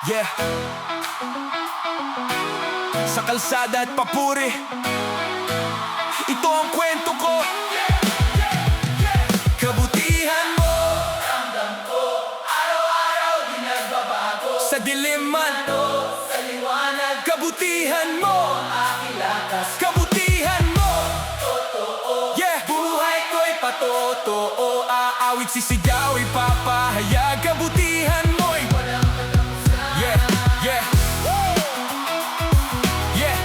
Yeah. Sa kalsada at papuri, ito ang kwento ko. Kabutihan mo, Ramdam ko, araw-araw di nagbabago. sa dilim man, Sa liwanag, kabutihan mo, aking lakas. kabutihan mo. Totoo, Yeah. Buhay ko'y patotoo, aawit, sisigaw, ipapahayag. Kabutihan mo'y walang katapusan. yeah, yeah. Yeah.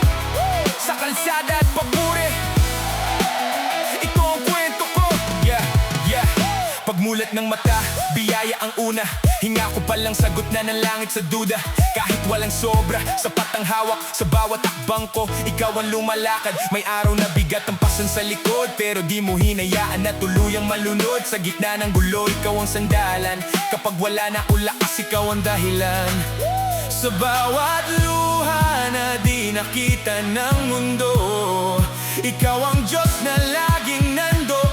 Sa kalsada at papuri, ito ang kwento ko. Yeah, yeah. Pagmulat ng mata, biyaya ang una. Hinga ko palang sagot na ng langit sa duda. Kahit walang sobra, sapat ang hawak sa bawat takbang ko. Ikaw ang lumalakad, may araw na bigat ang pasan sa likod. Pero di mo hinayaan na tuluyang malunod. Sa gitna ng gulo, ikaw ang sandalan. Kapag wala na ulakas, ikaw ang dahilan. Sa bawat luha na di nakita ng mundo, ikaw ang Diyos na laging nandoon.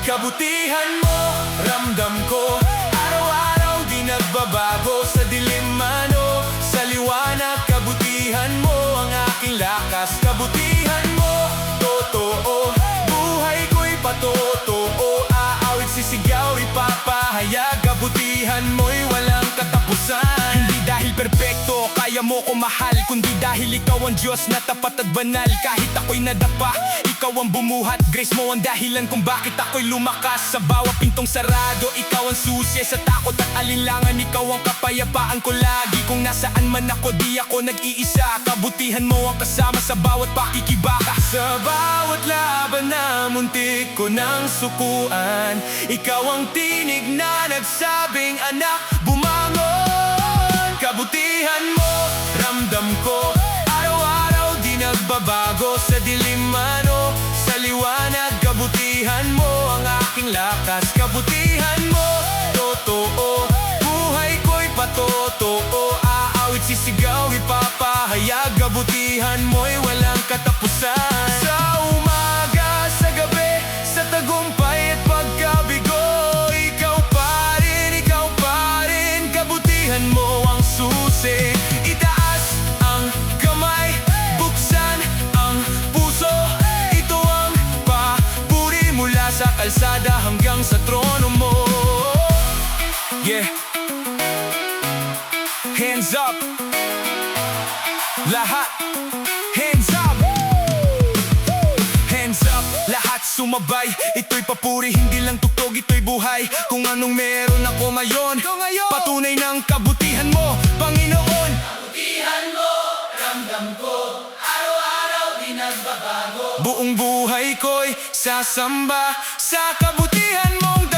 Kabutihan mo, ramdam ko, araw-araw di nagbabago. Sa dilim man o sa liwanag, kabutihan mo ang aking lakas. Kabutihan mo, totoo, buhay ko'y patotoo. Aawit, sisigaw, ipapahayag. Kabutihan mo'y walang katapusan. Hindi dahil perpekto, kaya mo ko mahal, kundi dahil ikaw ang Diyos na tapat at banal. Kahit ako'y nadapa, ikaw ang bumuhat. Grace mo ang dahilan kung bakit ako'y lumakas. Sa bawat pintong sarado, ikaw ang susi. Sa takot at alinlangan, ikaw ang kapayapaan ko lagi. Kung nasaan man ako, di ako nag-iisa. Kabutihan mo ang kasama sa bawat pakikibaka. Sa bawat laban na muntik ko nang sukuan, ikaw ang tinig na nagsabing, anak, bumangon. Kabutihan mo, ramdam ko, araw-araw di nagbabago. Sa dilim man o sa liwanag, kabutihan mo ang aking lakas. Kabutihan mo, totoo, buhay ko'y patotoo. Aawit, sisigaw, ipapahayag. Kabutihan mo'y walang katapusan. Sa umaga, sa gabi, sa tagumpay at pagkabigo, ikaw pa rin, kabutihan mo ang susi. Itaas ang kamay, buksan ang puso. Ito ang papuri mula sa kalsada hanggang sa trono mo. Yeah. Hands up. Lahat. Hands up. Hands up. Lahat sumabay. Ito'y papuri, hindi lang tugtog, ito'y buhay. Kung anong meron ako ngayon, patunay ng kabutihan mo, Panginoon. kabutihan mo, ramdam ko, araw-araw di nagbabago. Buong buhay ko'y sasamba sa kabutihan mong